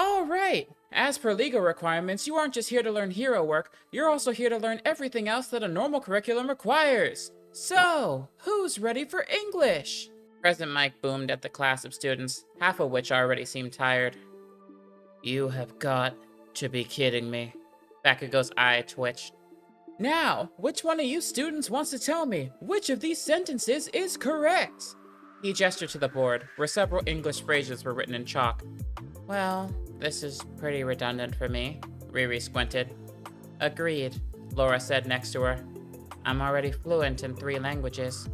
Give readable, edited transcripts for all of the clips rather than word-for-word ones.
All right. As per legal requirements, you aren't just here to learn hero work, you're also here to learn everything else that a normal curriculum requires. So, who's ready for English? President Mike boomed at the class of students, half of which already seemed tired. You have got to be kidding me. Bakugo's eye twitched. Now, which one of you students wants to tell me which of these sentences is correct? He gestured to the board, where several English phrases were written in chalk. Well, this is pretty redundant for me, Riri squinted. Agreed, Laura said next to her. I'm already fluent in 3 languages.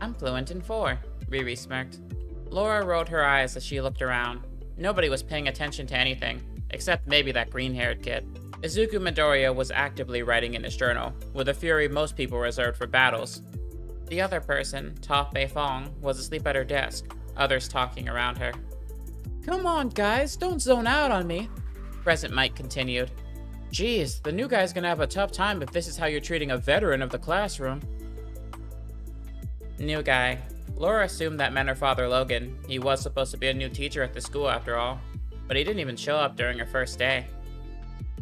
I'm fluent in 4, Riri smirked. Laura rolled her eyes as she looked around. Nobody was paying attention to anything, except maybe that green-haired kid. Izuku Midoriya was actively writing in his journal, with a fury most people reserved for battles. The other person, Ta Beifong, was asleep at her desk, others talking around her. Come on, guys, don't zone out on me, President Mike continued. Geez, the new guy's gonna have a tough time if this is how you're treating a veteran of the classroom. New guy. Laura assumed that meant her father Logan. He was supposed to be a new teacher at the school after all, but he didn't even show up during her first day.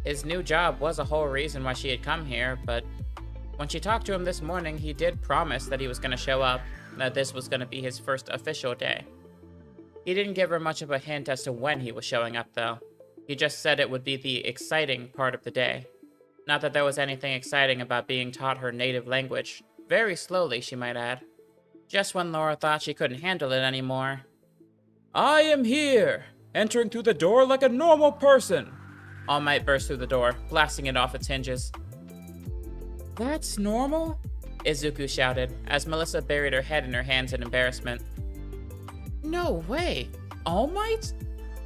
His new job was a whole reason why she had come here, but when she talked to him this morning, he did promise that he was going to show up, and that this was going to be his first official day. He didn't give her much of a hint as to when he was showing up, though. He just said it would be the exciting part of the day. Not that there was anything exciting about being taught her native language. Very slowly, she might add. Just when Laura thought she couldn't handle it anymore. I am here, entering through the door like a normal person. All Might burst through the door, blasting it off its hinges. That's normal? Izuku shouted, as Melissa buried her head in her hands in embarrassment. No way! All Might?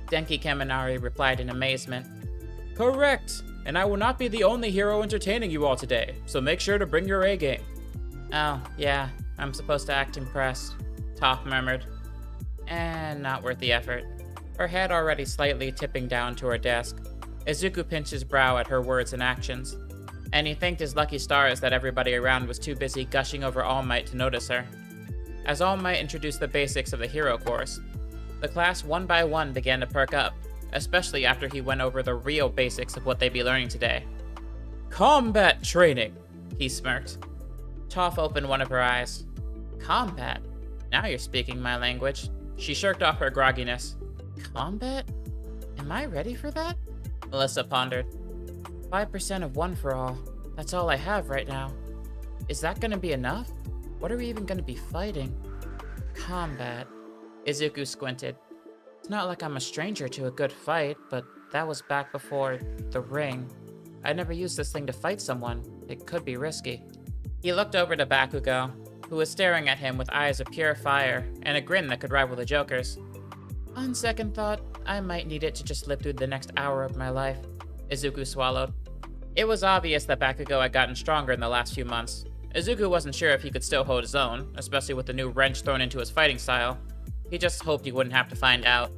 Denki Kaminari replied in amazement. Correct, and I will not be the only hero entertaining you all today, so make sure to bring your A game. Oh, yeah, I'm supposed to act impressed, Toph murmured. Not worth the effort. Her head already slightly tipping down to her desk. Izuku pinched his brow at her words and actions, and he thanked his lucky stars that everybody around was too busy gushing over All Might to notice her. As All Might introduced the basics of the hero course, the class one by one began to perk up, especially after he went over the real basics of what they'd be learning today. Combat training, he smirked. Toph opened one of her eyes. Combat? Now you're speaking my language. She shirked off her grogginess. Combat? Am I ready for that? Melissa pondered. 5% of one for all. That's all I have right now. Is that gonna be enough? What are we even gonna be fighting? Combat. Izuku squinted. It's not like I'm a stranger to a good fight, but that was back before the ring. I never used this thing to fight someone. It could be risky. He looked over to Bakugo, who was staring at him with eyes of pure fire and a grin that could rival the Joker's. On second thought, I might need it to just live through the next hour of my life, Izuku swallowed. It was obvious that Bakugo had gotten stronger in the last few months. Izuku wasn't sure if he could still hold his own, especially with the new wrench thrown into his fighting style. He just hoped he wouldn't have to find out.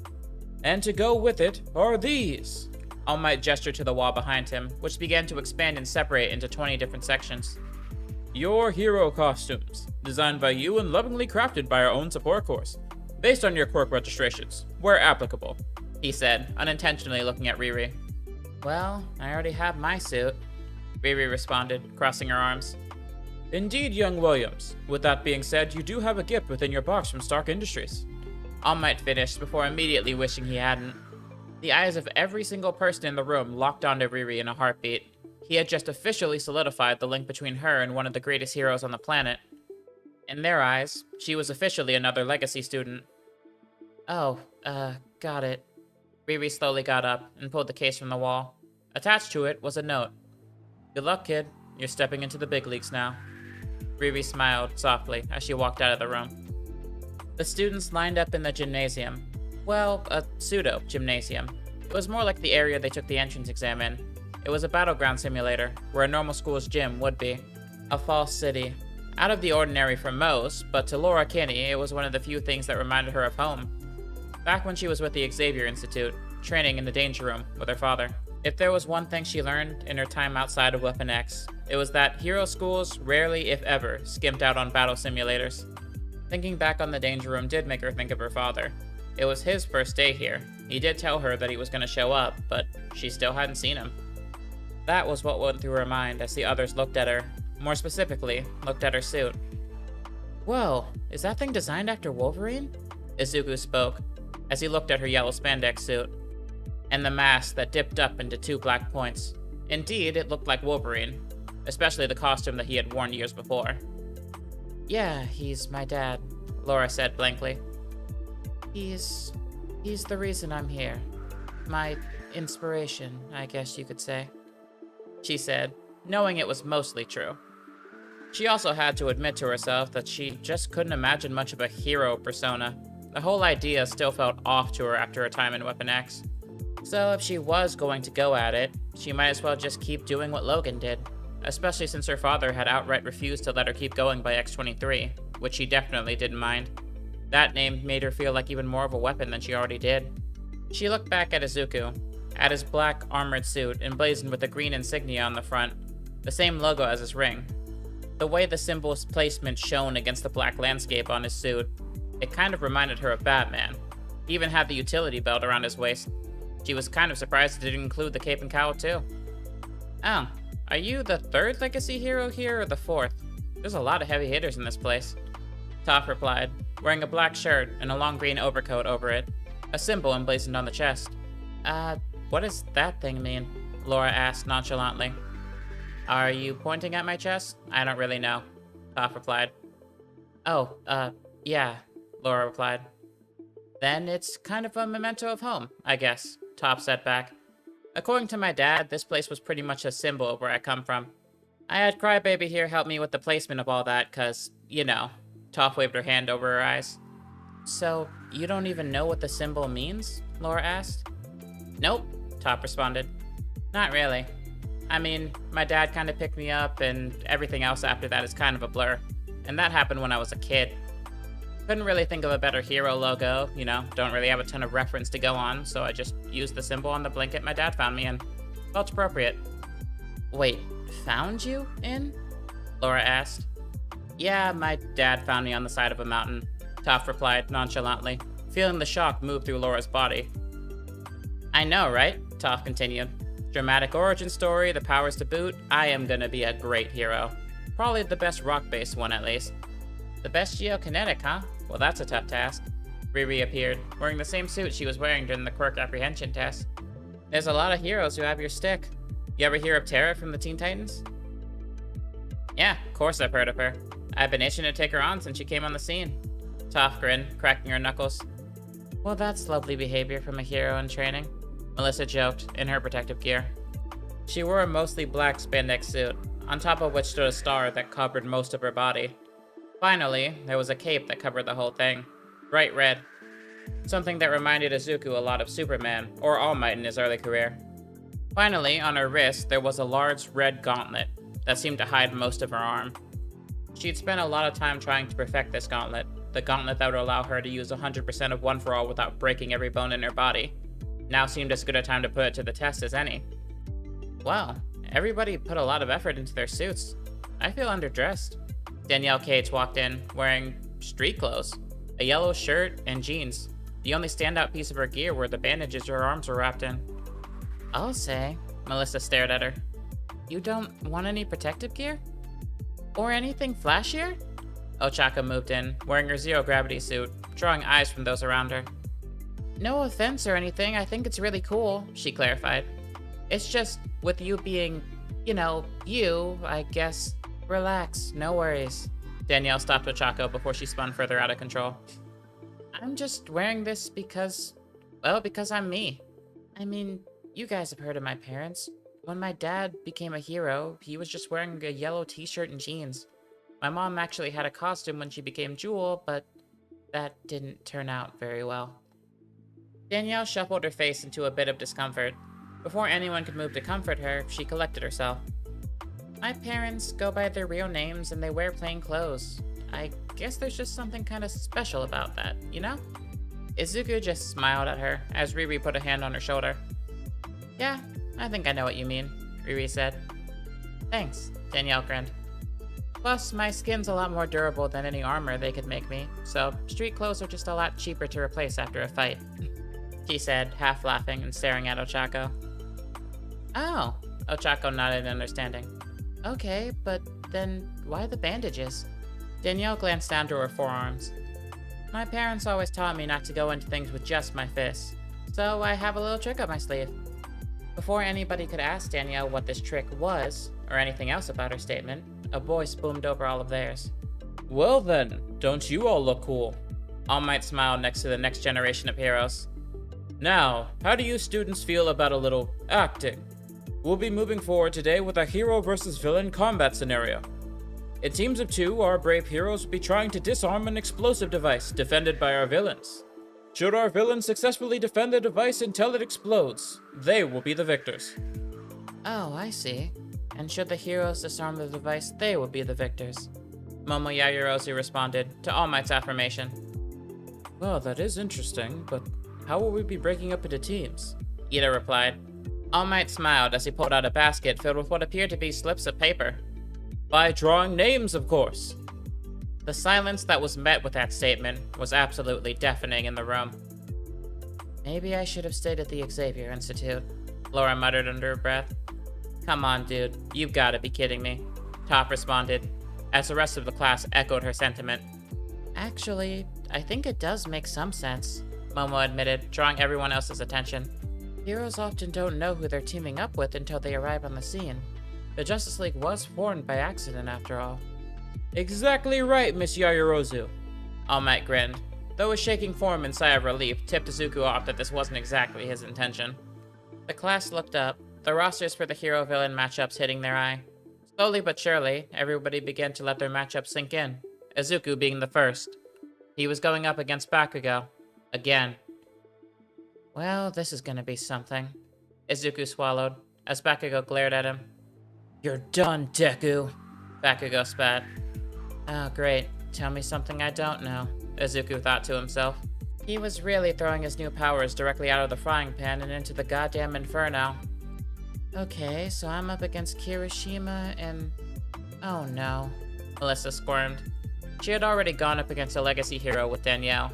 And to go with it are these. All Might gestured to the wall behind him, which began to expand and separate into 20 different sections. Your hero costumes, designed by you and lovingly crafted by our own support course, based on your quirk registrations, where applicable, he said, unintentionally looking at Riri. Well, I already have my suit, Riri responded, crossing her arms. Indeed, young Williams. With that being said, you do have a gift within your box from Stark Industries. All Might finished before immediately wishing he hadn't. The eyes of every single person in the room locked onto Riri in a heartbeat. He had just officially solidified the link between her and one of the greatest heroes on the planet. In their eyes, she was officially another legacy student. Oh, got it. Riri slowly got up and pulled the case from the wall. Attached to it was a note. Good luck, kid. You're stepping into the big leagues now. Riri smiled softly as she walked out of the room. The students lined up in the gymnasium. Well, a pseudo-gymnasium. It was more like the area they took the entrance exam in. It was a battleground simulator, where a normal school's gym would be. A false city. Out of the ordinary for most, but to Laura Kinney, it was one of the few things that reminded her of home. Back when she was with the Xavier Institute, training in the Danger Room with her father. If there was one thing she learned in her time outside of Weapon X, it was that hero schools rarely, if ever, skimped out on battle simulators. Thinking back on the Danger Room did make her think of her father. It was his first day here. He did tell her that he was going to show up, but she still hadn't seen him. That was what went through her mind as the others looked at her. More specifically, looked at her suit. Whoa, is that thing designed after Wolverine? Izuku spoke, as he looked at her yellow spandex suit, and the mask that dipped up into 2 black points. Indeed, it looked like Wolverine, especially the costume that he had worn years before. Yeah, he's my dad, Laura said blankly. He's the reason I'm here. My inspiration, I guess you could say, she said, knowing it was mostly true. She also had to admit to herself that she just couldn't imagine much of a hero persona. The whole idea still felt off to her after her time in Weapon X. So if she was going to go at it, she might as well just keep doing what Logan did, especially since her father had outright refused to let her keep going by X-23, which she definitely didn't mind. That name made her feel like even more of a weapon than she already did. She looked back at Izuku, at his black armored suit emblazoned with a green insignia on the front, the same logo as his ring. The way the symbol's placement shone against the black landscape on his suit, it kind of reminded her of Batman. He even had the utility belt around his waist. She was kind of surprised it didn't include the cape and cowl too. Oh, are you the 3rd legacy hero here or the 4th? There's a lot of heavy hitters in this place. Toph replied, wearing a black shirt and a long green overcoat over it, a symbol emblazoned on the chest. What does that thing mean? Laura asked nonchalantly. Are you pointing at my chest? I don't really know, Toph replied. Oh, yeah, Laura replied. Then it's kind of a memento of home, I guess, Toph said back. According to my dad, this place was pretty much a symbol of where I come from. I had Crybaby here help me with the placement of all that, cause, you know. Toph waved her hand over her eyes. So, you don't even know what the symbol means? Laura asked. Nope, Toph responded. Not really. I mean, my dad kind of picked me up, and everything else after that is kind of a blur. And that happened when I was a kid. Couldn't really think of a better hero logo, you know, don't really have a ton of reference to go on, so I just used the symbol on the blanket my dad found me in. Felt appropriate. Wait, found you in? Laura asked. Yeah, my dad found me on the side of a mountain, Toph replied nonchalantly, feeling the shock move through Laura's body. I know, right? Toph continued. Dramatic origin story, the powers to boot, I am gonna be a great hero. Probably the best rock-based one, at least. The best geokinetic, huh? Well, that's a tough task. Riri appeared, wearing the same suit she was wearing during the quirk apprehension test. There's a lot of heroes who have your stick. You ever hear of Terra from the Teen Titans? Yeah, of course I've heard of her. I've been itching to take her on since she came on the scene. Toph grinned, cracking her knuckles. Well, that's lovely behavior from a hero in training, Melissa joked, in her protective gear. She wore a mostly black spandex suit, on top of which stood a star that covered most of her body. Finally, there was a cape that covered the whole thing, bright red. Something that reminded Izuku a lot of Superman, or All Might in his early career. Finally, on her wrist, there was a large red gauntlet that seemed to hide most of her arm. She'd spent a lot of time trying to perfect this gauntlet, the gauntlet that would allow her to use 100% of One For All without breaking every bone in her body. Now seemed as good a time to put it to the test as any. Wow, everybody put a lot of effort into their suits. I feel underdressed. Danielle Cates walked in, wearing street clothes, a yellow shirt and jeans. The only standout piece of her gear were the bandages her arms were wrapped in. I'll say, Melissa stared at her. You don't want any protective gear? Or anything flashier? Ochaka moved in, wearing her zero-gravity suit, drawing eyes from those around her. No offense or anything, I think it's really cool, she clarified. It's just, with you being, you know, you, I guess, relax, no worries. Danielle stopped Ochako before she spun further out of control. I'm just wearing this because I'm me. I mean, you guys have heard of my parents. When my dad became a hero, he was just wearing a yellow t-shirt and jeans. My mom actually had a costume when she became Jewel, but that didn't turn out very well. Danielle shuffled her face into a bit of discomfort. Before anyone could move to comfort her, she collected herself. My parents go by their real names and they wear plain clothes. I guess there's just something kind of special about that, you know? Izuku just smiled at her as Riri put a hand on her shoulder. Yeah, I think I know what you mean, Riri said. Thanks, Danielle grinned. Plus, my skin's a lot more durable than any armor they could make me, so street clothes are just a lot cheaper to replace after a fight. she said, half laughing and staring at Ochako. Oh, Ochako nodded in understanding. Okay, but then why the bandages? Danielle glanced down to her forearms. My parents always taught me not to go into things with just my fists, so I have a little trick up my sleeve. Before anybody could ask Danielle what this trick was, or anything else about her statement, a voice boomed over all of theirs. Well then, don't you all look cool? All Might smiled next to the next generation of heroes. Now, how do you students feel about a little acting? We'll be moving forward today with a hero versus villain combat scenario. In teams of 2, our brave heroes will be trying to disarm an explosive device defended by our villains. Should our villains successfully defend the device until it explodes, they will be the victors. Oh, I see. And should the heroes disarm the device, they will be the victors. Momo Yaoyorozu responded to All Might's affirmation. Well, that is interesting, but how will we be breaking up into teams? Ida replied. All Might smiled as he pulled out a basket filled with what appeared to be slips of paper. By drawing names, of course. The silence that was met with that statement was absolutely deafening in the room. Maybe I should have stayed at the Xavier Institute, Laura muttered under her breath. Come on, dude, you've got to be kidding me, Toph responded, as the rest of the class echoed her sentiment. Actually, I think it does make some sense, Momo admitted, drawing everyone else's attention. Heroes often don't know who they're teaming up with until they arrive on the scene. The Justice League was formed by accident, after all. Exactly right, Miss Yaoyorozu. All Might grinned, though a shaking form and sigh of relief tipped Izuku off that this wasn't exactly his intention. The class looked up, the rosters for the hero-villain matchups hitting their eye. Slowly but surely, everybody began to let their matchups sink in, Izuku being the first. He was going up against Bakugo. Again. Well, this is gonna be something. Izuku swallowed, as Bakugo glared at him. You're done, Deku, Bakugo spat. Oh, great. Tell me something I don't know, Izuku thought to himself. He was really throwing his new powers directly out of the frying pan and into the goddamn inferno. Okay, so I'm up against Kirishima and... Oh no. Melissa squirmed. She had already gone up against a legacy hero with Danielle,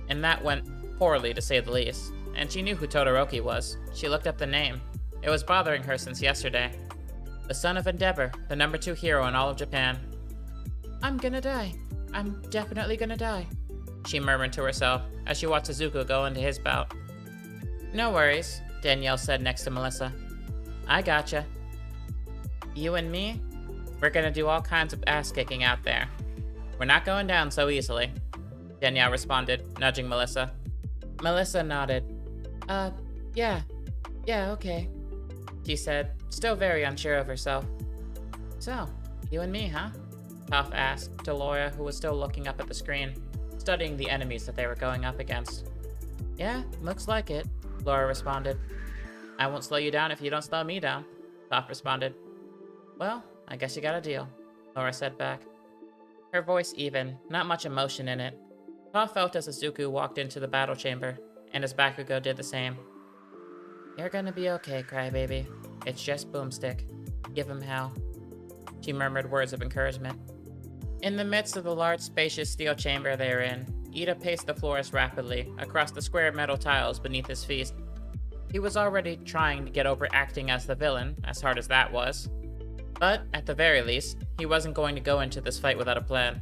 and that went poorly to say the least, and she knew who Todoroki was. She looked up the name. It was bothering her since yesterday. The son of Endeavor, the number 2 hero in all of Japan. I'm gonna die. I'm definitely gonna die, she murmured to herself as she watched Izuku go into his bout. No worries, Danielle said next to Melissa. I gotcha. You and me? We're gonna do all kinds of ass-kicking out there. We're not going down so easily, Danielle responded, nudging Melissa. Melissa nodded. Yeah, okay, she said, still very unsure of herself. So, you and me, huh? Toph asked to Laura, who was still looking up at the screen, studying the enemies that they were going up against. Yeah, looks like it, Laura responded. I won't slow you down if you don't slow me down, Toph responded. Well, I guess you got a deal, Laura said back. Her voice even, not much emotion in it. Toph felt as Izuku walked into the battle chamber, and as Bakugo did the same. You're gonna be okay, crybaby. It's just Boomstick. Give him hell. She murmured words of encouragement. In the midst of the large, spacious steel chamber they were in, Ida paced the floors rapidly, across the square metal tiles beneath his feet. He was already trying to get over acting as the villain, as hard as that was. But, at the very least, he wasn't going to go into this fight without a plan.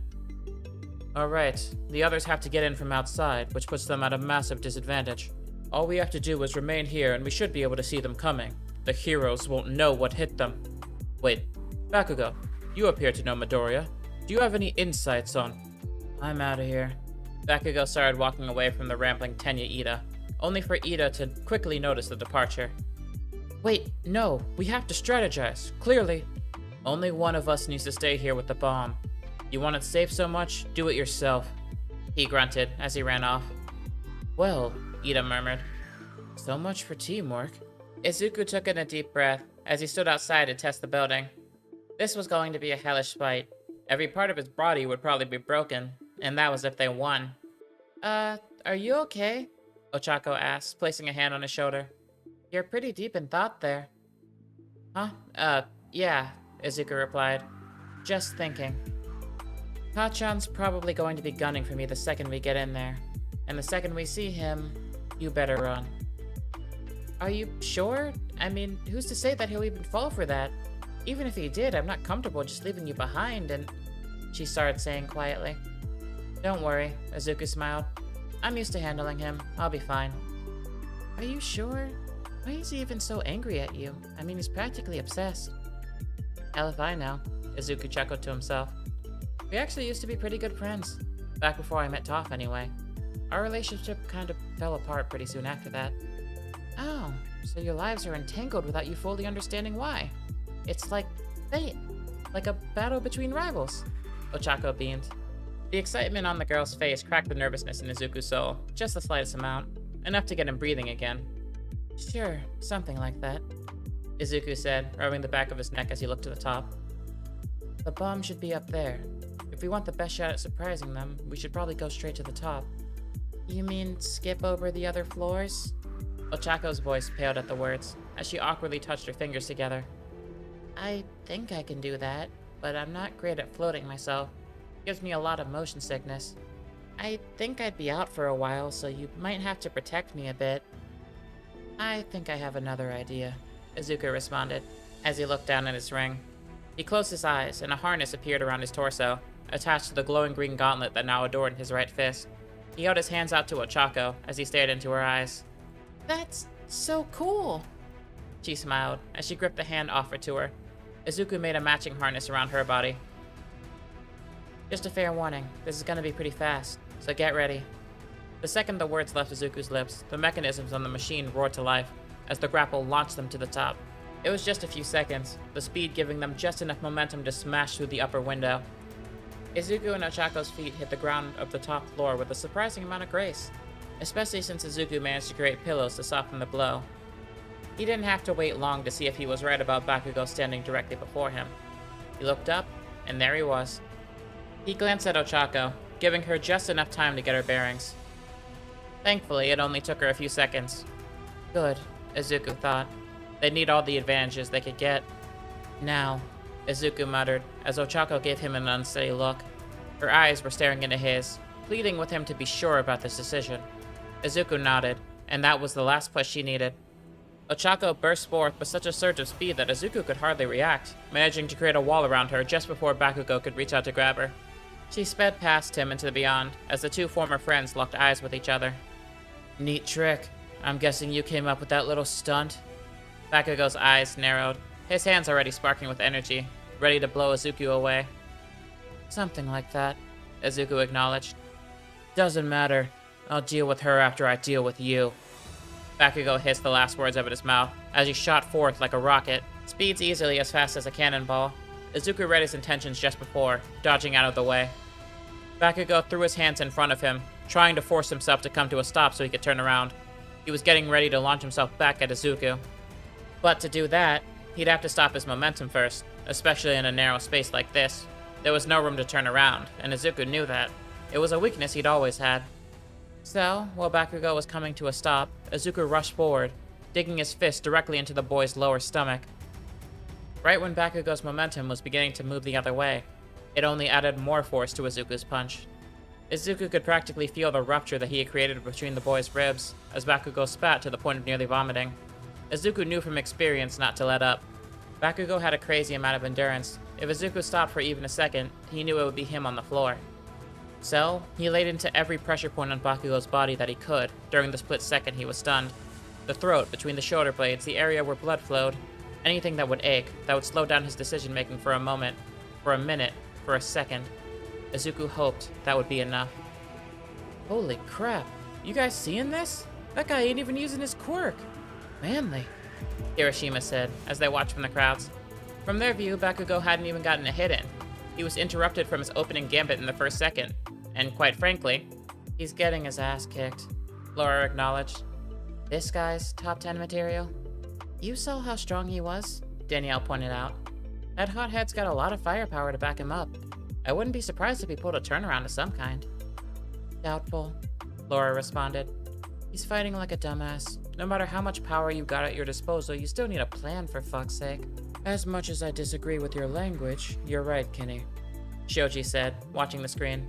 Alright, the others have to get in from outside, which puts them at a massive disadvantage. All we have to do is remain here and we should be able to see them coming. The heroes won't know what hit them. Wait, Bakugo, you appear to know Midoriya. Do you have any insights on... I'm out of here. Bakugo started walking away from the rambling Tenya Ida, only for Ida to quickly notice the departure. Wait, no, we have to strategize, clearly. Only one of us needs to stay here with the bomb. You want it safe so much, do it yourself, he grunted as he ran off. Well, Ida murmured. So much for teamwork. Izuku took in a deep breath as he stood outside to test the building. This was going to be a hellish fight. Every part of his body would probably be broken, and that was if they won. Are you okay? Ochako asked, placing a hand on his shoulder. You're pretty deep in thought there. Huh? Yeah, Izuku replied. Just thinking. Kachan's probably going to be gunning for me the second we get in there. And the second we see him, You better run. Are you sure? I mean, who's to say that he'll even fall for that? Even if he did, I'm not comfortable just leaving you behind and... She started saying quietly. Don't worry, Izuku smiled. I'm used to handling him. I'll be fine. Are you sure? Why is he even so angry at you? I mean, he's practically obsessed. Hell if I know, Izuku chuckled to himself. We actually used to be pretty good friends. Back before I met Toph, anyway. Our relationship kind of fell apart pretty soon after that. Oh, so your lives are entangled without you fully understanding why. It's like fate. Like a battle between rivals. Ochako beamed. The excitement on the girl's face cracked the nervousness in Izuku's soul, just the slightest amount. Enough to get him breathing again. Sure, something like that, Izuku said, rubbing the back of his neck as he looked to the top. The bomb should be up there. If we want the best shot at surprising them, we should probably go straight to the top. You mean skip over the other floors? Ochako's voice paled at the words, as she awkwardly touched her fingers together. I think I can do that, but I'm not great at floating myself. It gives me a lot of motion sickness. I think I'd be out for a while, so you might have to protect me a bit. I think I have another idea, Izuku responded, as he looked down at his ring. He closed his eyes, and a harness appeared around his torso, attached to the glowing green gauntlet that now adorned his right fist. He held his hands out to Ochako as he stared into her eyes. That's so cool, she smiled as she gripped the hand offered to her. Izuku made a matching harness around her body. Just a fair warning, this is gonna be pretty fast, so get ready. The second the words left Izuku's lips, the mechanisms on the machine roared to life as the grapple launched them to the top. It was just a few seconds, the speed giving them just enough momentum to smash through the upper window. Izuku and Ochako's feet hit the ground of the top floor with a surprising amount of grace, especially since Izuku managed to create pillows to soften the blow. He didn't have to wait long to see if he was right about Bakugo standing directly before him. He looked up, and there he was. He glanced at Ochako, giving her just enough time to get her bearings. Thankfully, it only took her a few seconds. Good, Izuku thought. They'd need all the advantages they could get. Now, Izuku muttered, as Ochako gave him an unsteady look. Her eyes were staring into his, pleading with him to be sure about this decision. Izuku nodded, and that was the last push she needed. Ochako burst forth with such a surge of speed that Izuku could hardly react, managing to create a wall around her just before Bakugo could reach out to grab her. She sped past him into the beyond, as the two former friends locked eyes with each other. Neat trick. I'm guessing you came up with that little stunt? Bakugo's eyes narrowed, his hands already sparking with energy, ready to blow Izuku away. Something like that, Izuku acknowledged. Doesn't matter. I'll deal with her after I deal with you. Bakugo hissed the last words out of his mouth, as he shot forth like a rocket, speeds easily as fast as a cannonball. Izuku read his intentions just before, dodging out of the way. Bakugo threw his hands in front of him, trying to force himself to come to a stop so he could turn around. He was getting ready to launch himself back at Izuku. But to do that, he'd have to stop his momentum first, especially in a narrow space like this. There was no room to turn around, and Izuku knew that. It was a weakness he'd always had. So, while Bakugo was coming to a stop, Izuku rushed forward, digging his fist directly into the boy's lower stomach. Right when Bakugo's momentum was beginning to move the other way, it only added more force to Izuku's punch. Izuku could practically feel the rupture that he had created between the boy's ribs, as Bakugo spat to the point of nearly vomiting. Izuku knew from experience not to let up. Bakugo had a crazy amount of endurance. If Izuku stopped for even a second, he knew it would be him on the floor. So, he laid into every pressure point on Bakugo's body that he could, during the split second he was stunned. The throat, between the shoulder blades, the area where blood flowed. Anything that would ache, that would slow down his decision-making for a moment, for a minute, for a second. Izuku hoped that would be enough. Holy crap, you guys seeing this? That guy ain't even using his quirk. Manly, Hiroshima said, as they watched from the crowds. From their view, Bakugo hadn't even gotten a hit in. He was interrupted from his opening gambit in the first second, and quite frankly, he's getting his ass kicked, Laura acknowledged. This guy's top 10 material? You saw how strong he was, Danielle pointed out. That hothead's got a lot of firepower to back him up. I wouldn't be surprised if he pulled a turnaround of some kind. Doubtful, Laura responded. He's fighting like a dumbass. No matter how much power you got at your disposal, you still need a plan, for fuck's sake. As much as I disagree with your language, you're right, Kenny, Shoji said, watching the screen.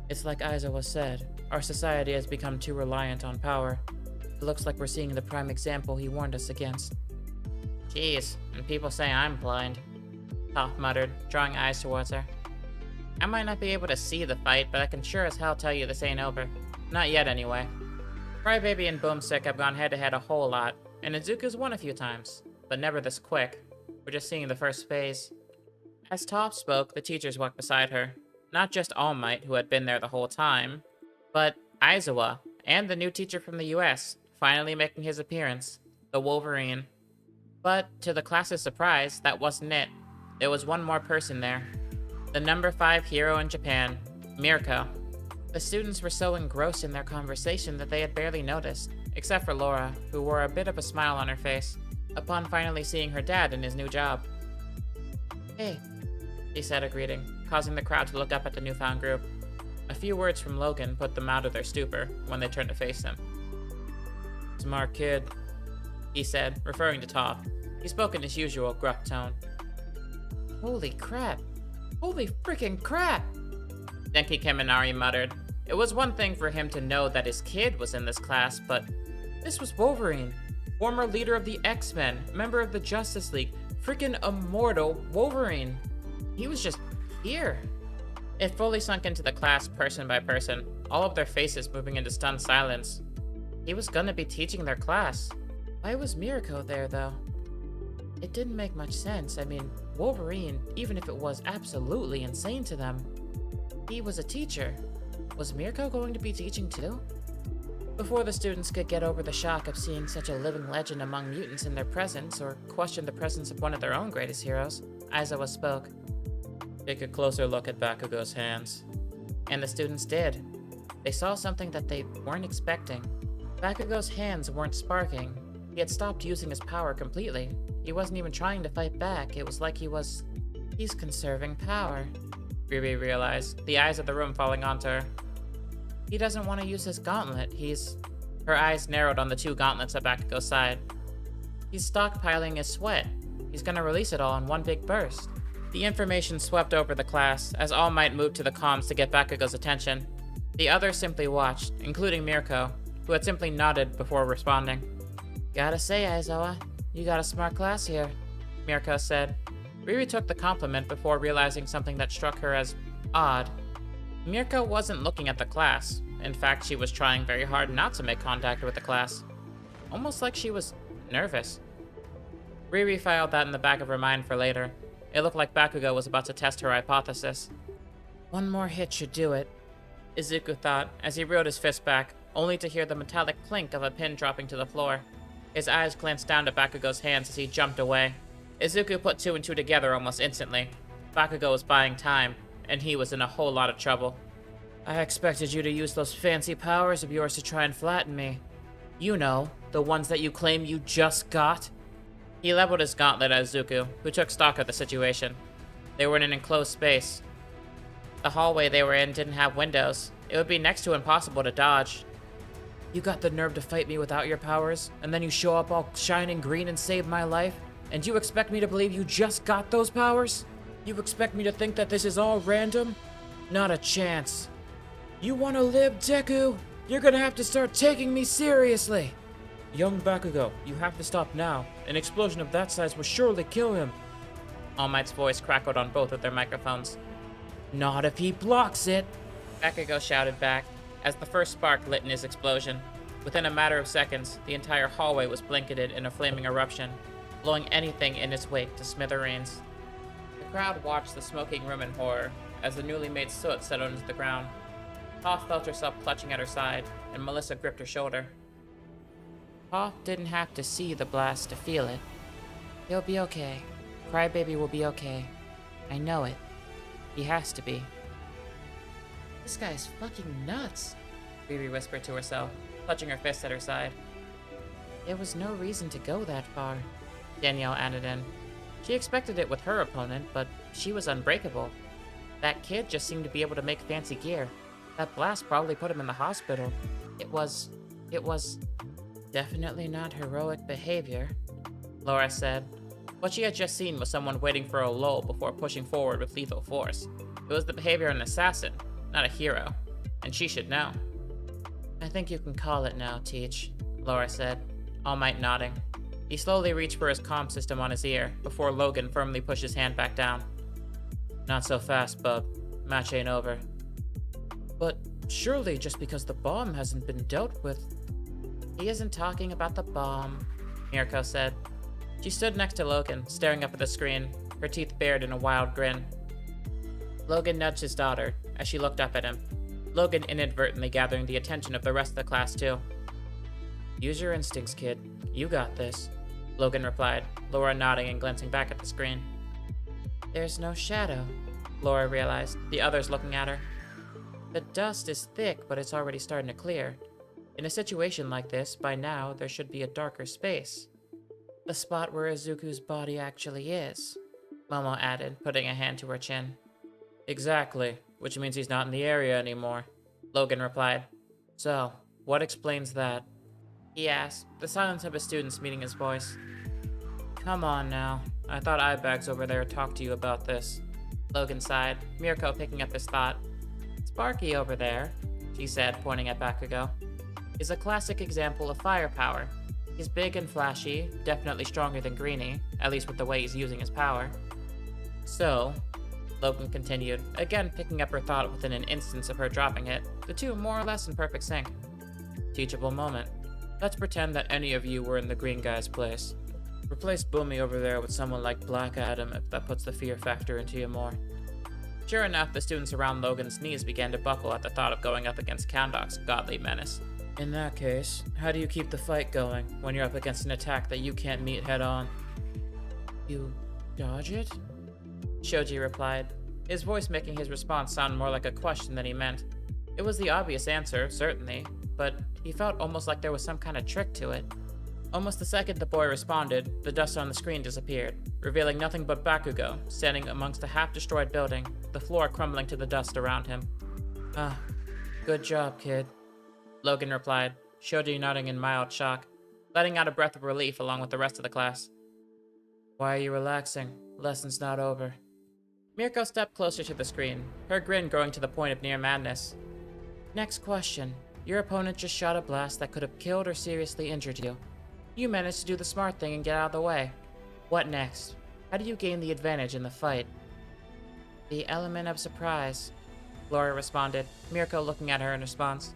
It's like Aizawa said, our society has become too reliant on power. It looks like we're seeing the prime example he warned us against. Jeez, and people say I'm blind, Toph muttered, drawing eyes towards her. I might not be able to see the fight, but I can sure as hell tell you this ain't over. Not yet, anyway. Crybaby and Boomstick have gone head-to-head a whole lot, and Izuku's won a few times, but never this quick. We're just seeing the first phase. As Toph spoke, the teachers walked beside her. Not just All Might, who had been there the whole time, but Aizawa, and the new teacher from the US, finally making his appearance, the Wolverine. But, to the class's surprise, that wasn't it. There was one more person there. The number 5 hero in Japan, Mirko. The students were so engrossed in their conversation that they had barely noticed, except for Laura, who wore a bit of a smile on her face, upon finally seeing her dad in his new job. Hey, She said a greeting, causing the crowd to look up at the newfound group. A few words from Logan put them out of their stupor when they turned to face him. smart kid. He said, referring to Toph. He spoke in his usual gruff tone. Holy crap. Holy freaking crap! Denki Keminari muttered. It was one thing for him to know that his kid was in this class, but This was Wolverine, former leader of the X-Men, member of the Justice League, freaking immortal Wolverine. He was just here. it fully sunk into the class person by person, all of their faces moving into stunned silence. He was gonna be teaching their class. Why was Mirko there, though? It didn't make much sense. I mean, Wolverine, even if it was absolutely insane to them, he was a teacher. Was Mirko going to be teaching too? Before the students could get over the shock of seeing such a living legend among mutants in their presence, or question the presence of one of their own greatest heroes, Aizawa spoke. Take a closer look at Bakugo's hands. And the students did. They saw something that they weren't expecting. Bakugo's hands weren't sparking. He had stopped using his power completely. He wasn't even trying to fight back. It was like he's conserving power. Riri realized, the eyes of the room falling onto her. He doesn't want to use his gauntlet. Her eyes narrowed on the 2 gauntlets at Bakugo's side. He's stockpiling his sweat. He's gonna release it all in one big burst. The information swept over the class as All Might moved to the comms to get Bakugo's attention. The others simply watched, including Mirko, who had simply nodded before responding. Gotta say, Aizawa, you got a smart class here, Mirko said. Riri took the compliment before realizing something that struck her as odd. Mirko wasn't looking at the class. In fact, she was trying very hard not to make contact with the class. Almost like she was nervous. Riri filed that in the back of her mind for later. It looked like Bakugo was about to test her hypothesis. One more hit should do it, Izuku thought as he reeled his fist back, only to hear the metallic clink of a pin dropping to the floor. His eyes glanced down to Bakugo's hands as he jumped away. Izuku put 2 and 2 together almost instantly. Bakugo was buying time, and he was in a whole lot of trouble. I expected you to use those fancy powers of yours to try and flatten me. You know, the ones that you claim you just got. He leveled his gauntlet at Izuku, who took stock of the situation. They were in an enclosed space. The hallway they were in didn't have windows. It would be next to impossible to dodge. You got the nerve to fight me without your powers, and then you show up all shining green and save my life? And you expect me to believe you just got those powers? You expect me to think that this is all random? Not a chance. You want to live, Deku? You're gonna have to start taking me seriously. Young Bakugo, you have to stop now. An explosion of that size will surely kill him. All Might's voice crackled on both of their microphones. Not if he blocks it, Bakugo shouted back, as the first spark lit in his explosion. Within a matter of seconds, the entire hallway was blanketed in a flaming eruption, blowing anything in its wake to smithereens. The crowd watched the smoking room in horror, as the newly made soot settled into the ground. Toph felt herself clutching at her side, and Melissa gripped her shoulder. Toph didn't have to see the blast to feel it. He'll be okay. Crybaby will be okay. I know it. He has to be. This guy's fucking nuts, Riri whispered to herself, clutching her fist at her side. There was no reason to go that far, Danielle added in. She expected it with her opponent, but she was unbreakable. That kid just seemed to be able to make fancy gear. That blast probably put him in the hospital. It was definitely not heroic behavior, Laura said. What she had just seen was someone waiting for a lull before pushing forward with lethal force. It was the behavior of an assassin, not a hero, and she should know. I think you can call it now, Teach. Laura said, All Might nodding. He slowly reached for his comm system on his ear before Logan firmly pushed his hand back down. Not so fast, bub. Match ain't over. But surely just because the bomb hasn't been dealt with. He isn't talking about the bomb, Mirko said. She stood next to Logan, staring up at the screen, her teeth bared in a wild grin. Logan nudged his daughter as she looked up at him, Logan inadvertently gathering the attention of the rest of the class too. Use your instincts, kid. You got this, Logan replied, Laura nodding and glancing back at the screen. There's no shadow, Laura realized, the others looking at her. The dust is thick, but it's already starting to clear. In a situation like this, by now, there should be a darker space. The spot where Izuku's body actually is, Momo added, putting a hand to her chin. Exactly, which means he's not in the area anymore, Logan replied. So, what explains that? He asked, the silence of his students meeting his voice. Come on now, I thought Eyebags over there talked to you about this. Logan sighed, Mirko picking up his thought. Sparky over there, she said, pointing at Bakugo, is a classic example of firepower. He's big and flashy, definitely stronger than Greenie, at least with the way he's using his power. So, Logan continued, again picking up her thought within an instance of her dropping it, the two more or less in perfect sync. Teachable moment. Let's pretend that any of you were in the green guy's place. Replace Boomy over there with someone like Black Adam if that puts the fear factor into you more. Sure enough, the students around Logan's knees began to buckle at the thought of going up against Kandok's godly menace. In that case, how do you keep the fight going when you're up against an attack that you can't meet head on? You dodge it? Shoji replied, his voice making his response sound more like a question than he meant. It was the obvious answer, certainly, but he felt almost like there was some kind of trick to it. Almost the second the boy responded, the dust on the screen disappeared, revealing nothing but Bakugo, standing amongst a half-destroyed building, the floor crumbling to the dust around him. Ah, good job, kid, Logan replied, Shoji nodding in mild shock, letting out a breath of relief along with the rest of the class. Why are you relaxing? Lesson's not over. Mirko stepped closer to the screen, her grin growing to the point of near madness. Next question. Your opponent just shot a blast that could have killed or seriously injured you. You managed to do the smart thing and get out of the way. What next? How do you gain the advantage in the fight? The element of surprise, Laura responded, Mirko looking at her in response.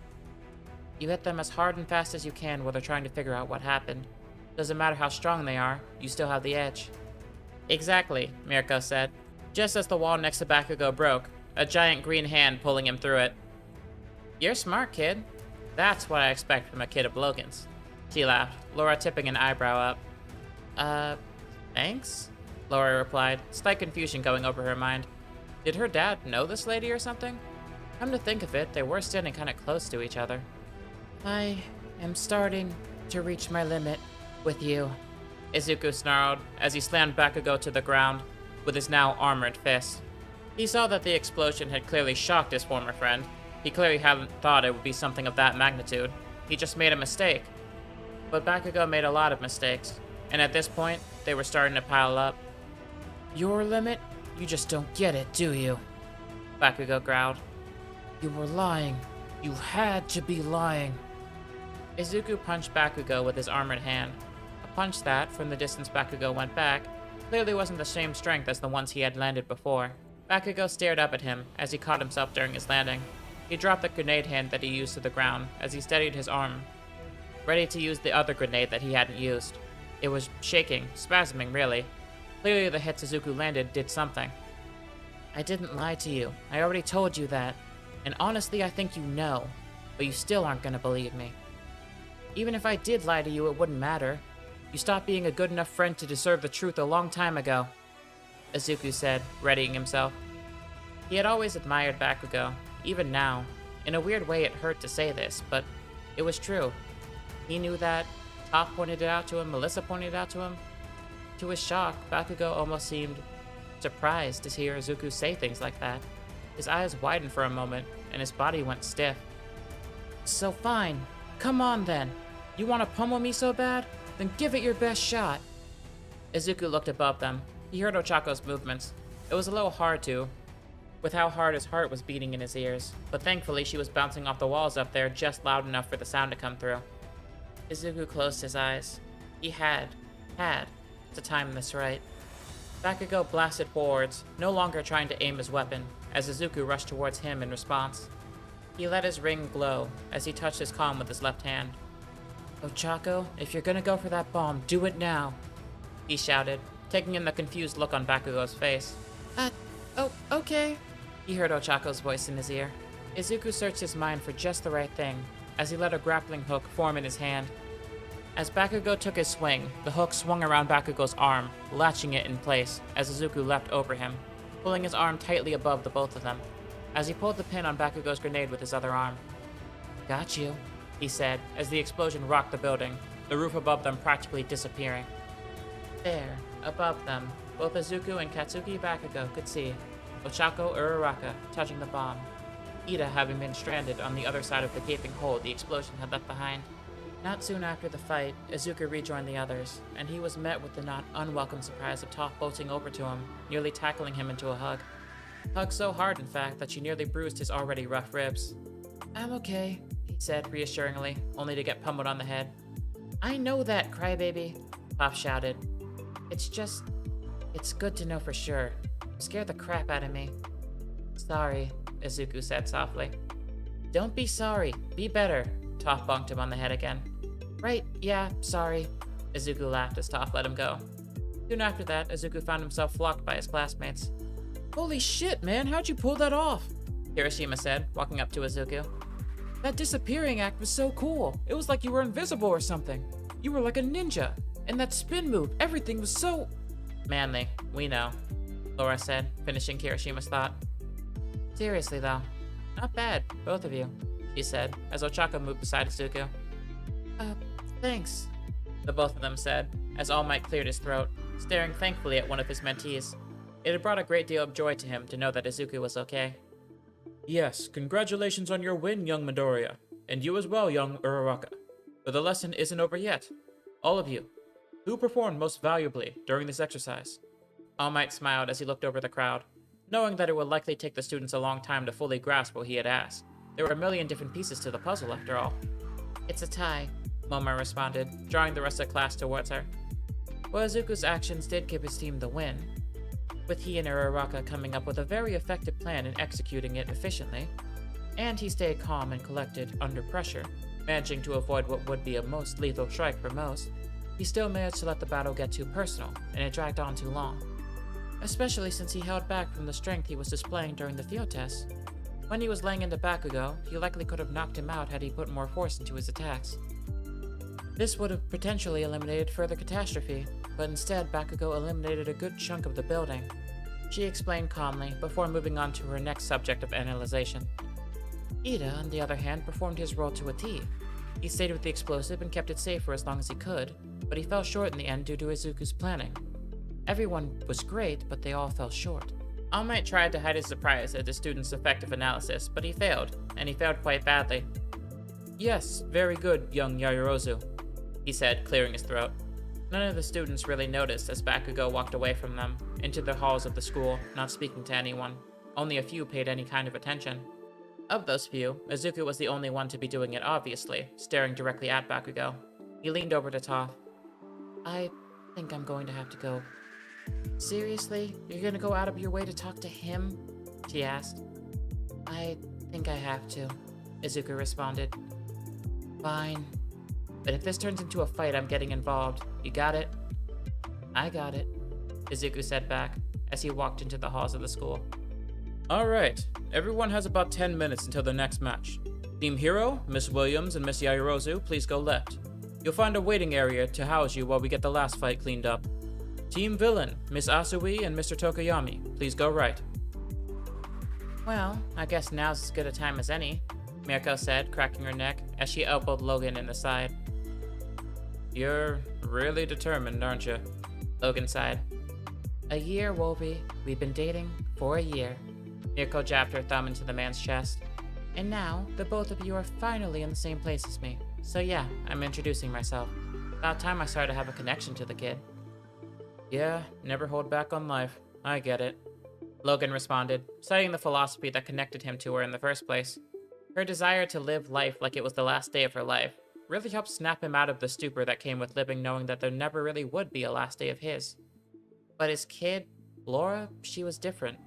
You hit them as hard and fast as you can while they're trying to figure out what happened. Doesn't matter how strong they are, you still have the edge. Exactly, Mirko said, just as the wall next to Bakugo broke, a giant green hand pulling him through it. You're smart, kid. That's what I expect from a kid of Logan's. She laughed, Laura tipping an eyebrow up. Thanks? Laura replied, slight confusion going over her mind. Did her dad know this lady or something? Come to think of it, they were standing kind of close to each other. I am starting to reach my limit with you, Izuku snarled as he slammed Bakugo to the ground with his now armored fist. He saw that the explosion had clearly shocked his former friend. He clearly hadn't thought it would be something of that magnitude. He just made a mistake. But Bakugo made a lot of mistakes, and at this point, they were starting to pile up. Your limit? You just don't get it, do you? Bakugo growled. You were lying. You had to be lying. Izuku punched Bakugo with his armored hand. A punch that, from the distance Bakugo went back, clearly wasn't the same strength as the ones he had landed before. Bakugo stared up at him as he caught himself during his landing. He dropped the grenade hand that he used to the ground as he steadied his arm, ready to use the other grenade that he hadn't used. It was shaking, spasming really. Clearly the hits Izuku landed did something. I didn't lie to you. I already told you that. And honestly, I think you know. But you still aren't gonna believe me. Even if I did lie to you, it wouldn't matter. You stopped being a good enough friend to deserve the truth a long time ago, Izuku said, readying himself. He had always admired Bakugo, even now. In a weird way, it hurt to say this, but it was true. He knew that. Toph pointed it out to him, Melissa pointed it out to him. To his shock, Bakugo almost seemed surprised to hear Izuku say things like that. His eyes widened for a moment, and his body went stiff. So fine. Come on then. You want to pummel me so bad? Then give it your best shot. Izuku looked above them. He heard Ochako's movements. It was a little hard to, with how hard his heart was beating in his ears, but thankfully she was bouncing off the walls up there just loud enough for the sound to come through. Izuku closed his eyes. He had to time this right. Bakugo blasted forwards, no longer trying to aim his weapon, as Izuku rushed towards him in response. He let his ring glow as he touched his palm with his left hand. Ochako, if you're gonna go for that bomb, do it now, he shouted, taking in the confused look on Bakugo's face. Oh, okay. He heard Ochako's voice in his ear. Izuku searched his mind for just the right thing, as he let a grappling hook form in his hand. As Bakugo took his swing, the hook swung around Bakugo's arm, latching it in place as Izuku leapt over him, pulling his arm tightly above the both of them, as he pulled the pin on Bakugo's grenade with his other arm. Got you, he said, as the explosion rocked the building, the roof above them practically disappearing. There, above them, both Izuku and Katsuki Bakugo could see Ochako Uraraka touching the bomb, Ida having been stranded on the other side of the gaping hole the explosion had left behind. Not soon after the fight, Izuku rejoined the others, and he was met with the not unwelcome surprise of Toph bolting over to him, nearly tackling him into a hug. Hugged so hard, in fact, that she nearly bruised his already rough ribs. I'm okay, he said reassuringly, only to get pummeled on the head. I know that, crybaby, Toph shouted. It's good to know for sure. You scared the crap out of me. Sorry, Izuku said softly. Don't be sorry, be better, Toph bonked him on the head again. Right, yeah, sorry. Izuku laughed as Toph let him go. Soon after that, Izuku found himself flocked by his classmates. Holy shit, man, how'd you pull that off? Kirishima said, walking up to Izuku. That disappearing act was so cool. It was like you were invisible or something. You were like a ninja. And that spin move, everything was so... Manly, we know, Laura said, finishing Kirishima's thought. Seriously though, not bad, both of you, she said, as Ochako moved beside Izuku. Thanks, the both of them said, as All Might cleared his throat, staring thankfully at one of his mentees. It had brought a great deal of joy to him to know that Izuku was okay. Yes, congratulations on your win, young Midoriya, and you as well, young Uraraka. But the lesson isn't over yet. All of you, who performed most valuably during this exercise? All Might smiled as he looked over the crowd, knowing that it would likely take the students a long time to fully grasp what he had asked. There were a million different pieces to the puzzle, after all. It's a tie, Momar responded, drawing the rest of the class towards her. Well, Izuku's actions did give his team the win, with he and Uraraka coming up with a very effective plan and executing it efficiently, and he stayed calm and collected under pressure, managing to avoid what would be a most lethal strike for most. He still managed to let the battle get too personal, and it dragged on too long, especially since he held back from the strength he was displaying during the field test. When he was laying into Bakugo, he likely could have knocked him out had he put more force into his attacks. This would have potentially eliminated further catastrophe, but instead Bakugo eliminated a good chunk of the building. She explained calmly before moving on to her next subject of analyzation. Ida, on the other hand, performed his role to a T. He stayed with the explosive and kept it safe for as long as he could, but he fell short in the end due to Izuku's planning. Everyone was great, but they all fell short. All Might tried to hide his surprise at the student's effective analysis, but he failed, and he failed quite badly. Yes, very good, young Yaoyorozu, he said, clearing his throat. None of the students really noticed as Bakugo walked away from them, into the halls of the school, not speaking to anyone. Only a few paid any kind of attention. Of those few, Izuku was the only one to be doing it obviously, staring directly at Bakugo. He leaned over to Toph. I think I'm going to have to go. Seriously? You're gonna go out of your way to talk to him? She asked. I think I have to, Izuku responded. Fine. But if this turns into a fight, I'm getting involved. You got it? I got it, Izuku said back, as he walked into the halls of the school. Alright, everyone has about 10 minutes until the next match. Team Hero, Miss Williams and Miss Yaoyorozu, please go left. You'll find a waiting area to house you while we get the last fight cleaned up. Team Villain, Miss Asui and Mr. Tokoyami, please go right. Well, I guess now's as good a time as any, Mirko said, cracking her neck as she elbowed Logan in the side. You're really determined, aren't you? Logan sighed. A year, Wolvie. We've been dating for a year. Mirko jabbed her thumb into the man's chest. And now, the both of you are finally in the same place as me. So yeah, I'm introducing myself. About time I started to have a connection to the kid. Yeah, never hold back on life. I get it. Logan responded, citing the philosophy that connected him to her in the first place. Her desire to live life like it was the last day of her life, really helped snap him out of the stupor that came with living knowing that there never really would be a last day of his. But his kid, Laura, she was different.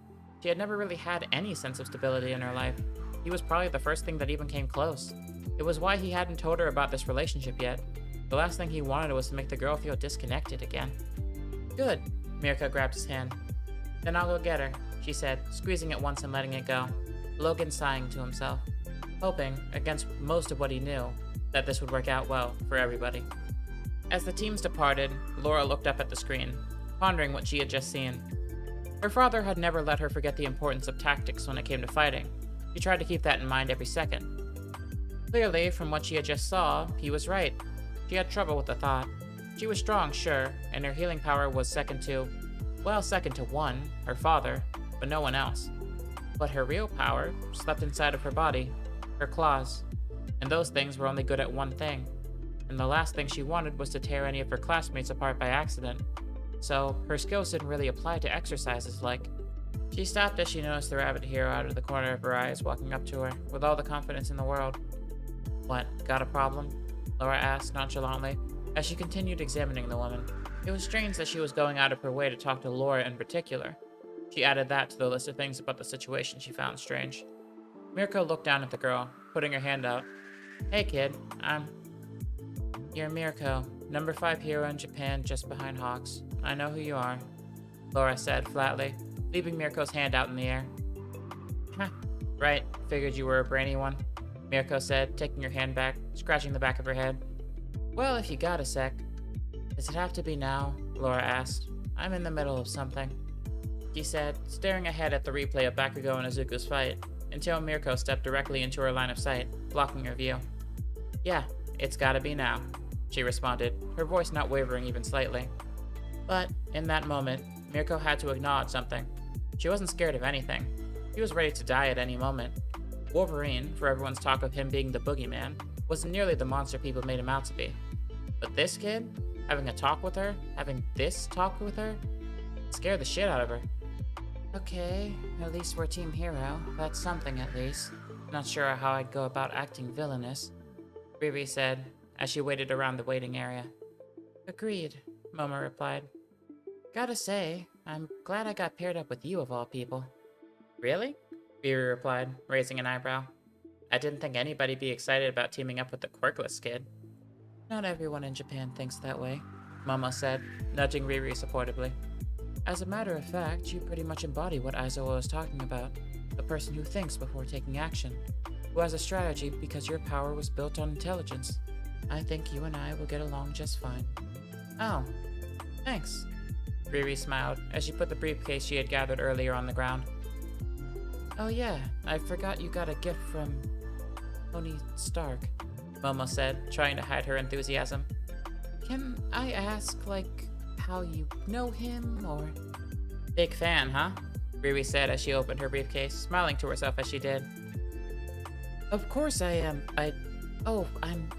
She had never really had any sense of stability in her life. He was probably the first thing that even came close. It was why he hadn't told her about this relationship yet. The last thing he wanted was to make the girl feel disconnected again. Good. Mirko grabbed his hand. Then I'll go get her, she said, squeezing it once and letting it go. Logan sighing to himself, hoping, against most of what he knew, that this would work out well for everybody. As the teams departed, Laura looked up at the screen, pondering what she had just seen. Her father had never let her forget the importance of tactics when it came to fighting. She tried to keep that in mind every second. Clearly, from what she had just saw, he was right. She had trouble with the thought. She was strong, sure, and her healing power was second to one, her father, but no one else. But her real power slept inside of her body, her claws, and those things were only good at one thing. And the last thing she wanted was to tear any of her classmates apart by accident. So, her skills didn't really apply to exercises like. She stopped as she noticed the rabbit hero out of the corner of her eyes walking up to her, with all the confidence in the world. What, got a problem? Laura asked nonchalantly, as she continued examining the woman. It was strange that she was going out of her way to talk to Laura in particular. She added that to the list of things about the situation she found strange. Mirko looked down at the girl, putting her hand out. Hey kid, You're Mirko, number 5 hero in Japan just behind Hawks. I know who you are, Laura said flatly, leaving Mirko's hand out in the air. Huh, right, figured you were a brainy one, Mirko said, taking her hand back, scratching the back of her head. Well, if you got a sec. Does it have to be now? Laura asked. I'm in the middle of something, she said, staring ahead at the replay of Bakugo and Izuku's fight, until Mirko stepped directly into her line of sight, blocking her view. Yeah, it's gotta be now, she responded, her voice not wavering even slightly. But, in that moment, Mirko had to acknowledge something. She wasn't scared of anything. She was ready to die at any moment. Wolverine, for everyone's talk of him being the boogeyman, wasn't nearly the monster people made him out to be. But this kid, having this talk with her, scared the shit out of her. Okay, at least we're Team Hero. That's something at least. Not sure how I'd go about acting villainous, Riri said, as she waited around the waiting area. Agreed, Momo replied. Gotta say, I'm glad I got paired up with you of all people. Really? Riri replied, raising an eyebrow. I didn't think anybody'd be excited about teaming up with the quirkless kid. Not everyone in Japan thinks that way, Momo said, nudging Riri supportively. As a matter of fact, you pretty much embody what Aizawa was talking about. A person who thinks before taking action, who has a strategy because your power was built on intelligence. I think you and I will get along just fine. Oh, thanks. Riri smiled as she put the briefcase she had gathered earlier on the ground. Oh yeah, I forgot you got a gift from Tony Stark, Momo said, trying to hide her enthusiasm. Can I ask, how you know him, or? Big fan, huh? Riri said as she opened her briefcase, smiling to herself as she did. Of course I am.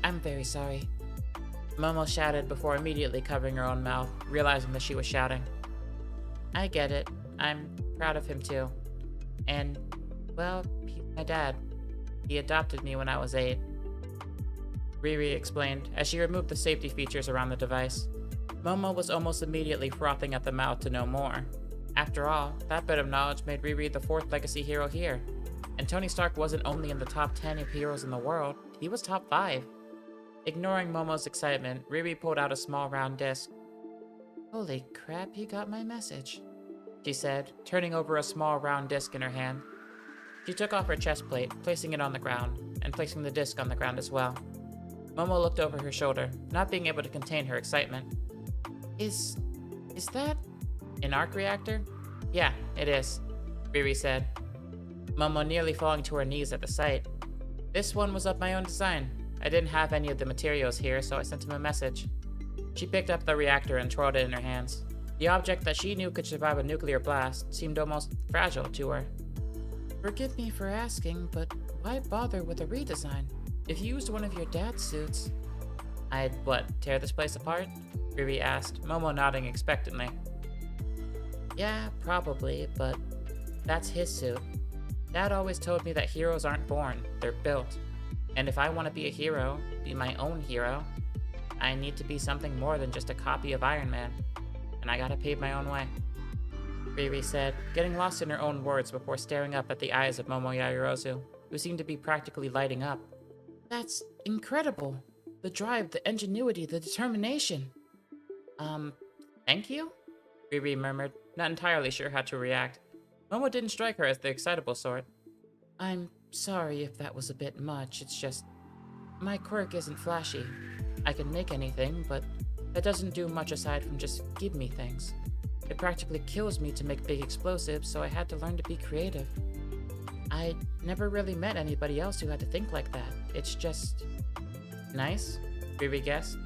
I'm very sorry. Momo shouted before immediately covering her own mouth, realizing that she was shouting. I get it. I'm proud of him too. And, well, he's my dad. He adopted me when I was 8. Riri explained as she removed the safety features around the device. Momo was almost immediately frothing at the mouth to know more. After all, that bit of knowledge made Riri the 4th legacy hero here. And Tony Stark wasn't only in the top 10 of heroes in the world, he was top 5. Ignoring Momo's excitement, Riri pulled out a small round disc. Holy crap, you got my message, she said, turning over a small round disc in her hand. She took off her chest plate, placing it on the ground, and placing the disc on the ground as well. Momo looked over her shoulder, not being able to contain her excitement. Is that an arc reactor? Yeah, it is, Riri said, Momo nearly falling to her knees at the sight. This one was of my own design. I didn't have any of the materials here, so I sent him a message. She picked up the reactor and twirled it in her hands. The object that she knew could survive a nuclear blast seemed almost fragile to her. Forgive me for asking, but why bother with a redesign? If you used one of your dad's suits... I'd, tear this place apart? Riri asked, Momo nodding expectantly. Yeah, probably, but that's his suit. Dad always told me that heroes aren't born, they're built. And if I want to be a hero, be my own hero, I need to be something more than just a copy of Iron Man. And I gotta pave my own way. Riri said, getting lost in her own words before staring up at the eyes of Momo Yaoyorozu, who seemed to be practically lighting up. That's incredible. The drive, the ingenuity, the determination. Thank you? Riri murmured, not entirely sure how to react. Momo didn't strike her as the excitable sort. I'm sorry if that was a bit much, it's just... my quirk isn't flashy. I can make anything, but that doesn't do much aside from just give me things. It practically kills me to make big explosives, so I had to learn to be creative. I never really met anybody else who had to think like that. It's just... Nice? Riri guessed.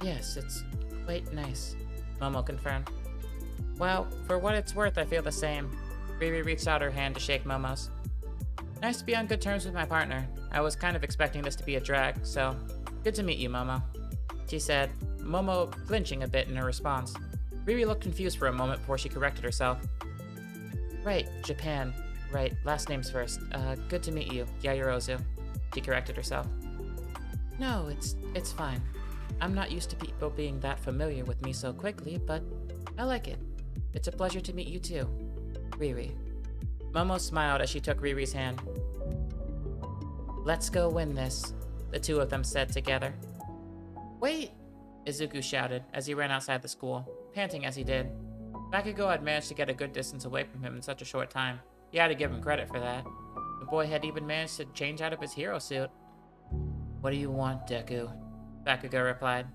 Yes, it's quite nice. Momo confirmed. Well, for what it's worth, I feel the same. Riri reached out her hand to shake Momo's. Nice to be on good terms with my partner. I was kind of expecting this to be a drag, so good to meet you, Momo. She said, Momo flinching a bit in her response. Riri looked confused for a moment before she corrected herself. Right, Japan. Right, last names first. Good to meet you, Yaoyorozu. She corrected herself. No, it's fine. I'm not used to people being that familiar with me so quickly, but I like it. It's a pleasure to meet you too, Riri. Momo smiled as she took Riri's hand. Let's go win this, the two of them said together. Wait! Izuku shouted as he ran outside the school, panting as he did. Bakugo had managed to get a good distance away from him in such a short time. He had to give him credit for that. The boy had even managed to change out of his hero suit. What do you want, Deku? Bakugo replied.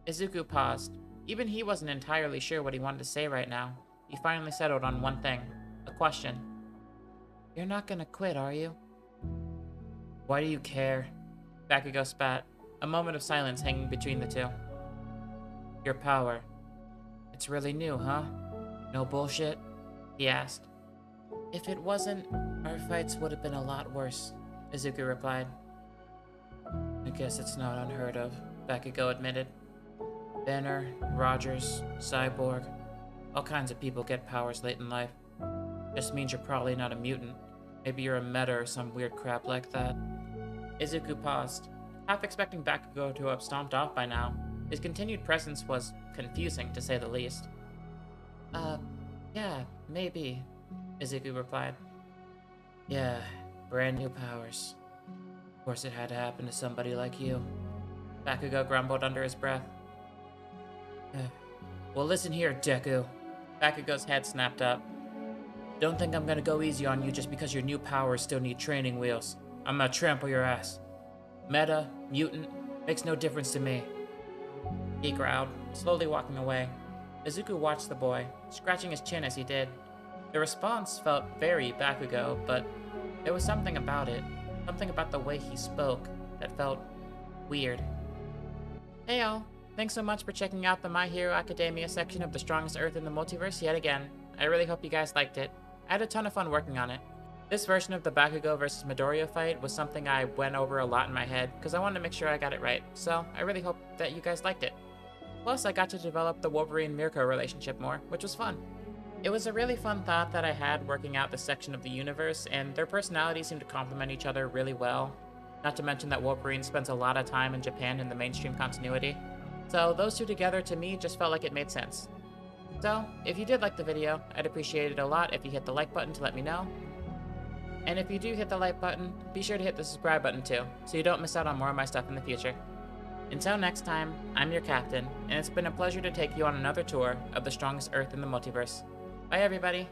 Izuku paused. Even he wasn't entirely sure what he wanted to say right now. He finally settled on one thing. A question. You're not gonna quit, are you? Why do you care? Bakugo spat, a moment of silence hanging between the two. Your power. It's really new, huh? No bullshit? He asked. If it wasn't, our fights would have been a lot worse, Izuku replied. I guess it's not unheard of, Bakugo admitted. Banner, Rogers, Cyborg, all kinds of people get powers late in life. Just means you're probably not a mutant. Maybe you're a meta or some weird crap like that. Izuku paused, half expecting Bakugo to have stomped off by now. His continued presence was confusing, to say the least. Yeah, maybe, Izuku replied. Yeah, brand new powers. Of course it had to happen to somebody like you. Bakugo grumbled under his breath. Well, listen here, Deku. Bakugo's head snapped up. Don't think I'm gonna go easy on you just because your new powers still need training wheels. I'm gonna trample your ass. Meta, mutant, makes no difference to me. He growled, slowly walking away. Izuku watched the boy, scratching his chin as he did. The response felt very Bakugo, but there was something about it, something about the way he spoke, that felt weird. Hey all, thanks so much for checking out the My Hero Academia section of The Strongest Earth in the Multiverse yet again. I really hope you guys liked it. I had a ton of fun working on it. This version of the Bakugo vs Midoriya fight was something I went over a lot in my head, because I wanted to make sure I got it right, so I really hope that you guys liked it. Plus, I got to develop the Wolverine-Mirko relationship more, which was fun. It was a really fun thought that I had working out this section of the universe, and their personalities seem to complement each other really well. Not to mention that Wolverine spends a lot of time in Japan in the mainstream continuity. So those two together to me just felt like it made sense. So, if you did like the video, I'd appreciate it a lot if you hit the like button to let me know. And if you do hit the like button, be sure to hit the subscribe button too, so you don't miss out on more of my stuff in the future. Until next time, I'm your captain, and it's been a pleasure to take you on another tour of the strongest Earth in the multiverse. Bye everybody!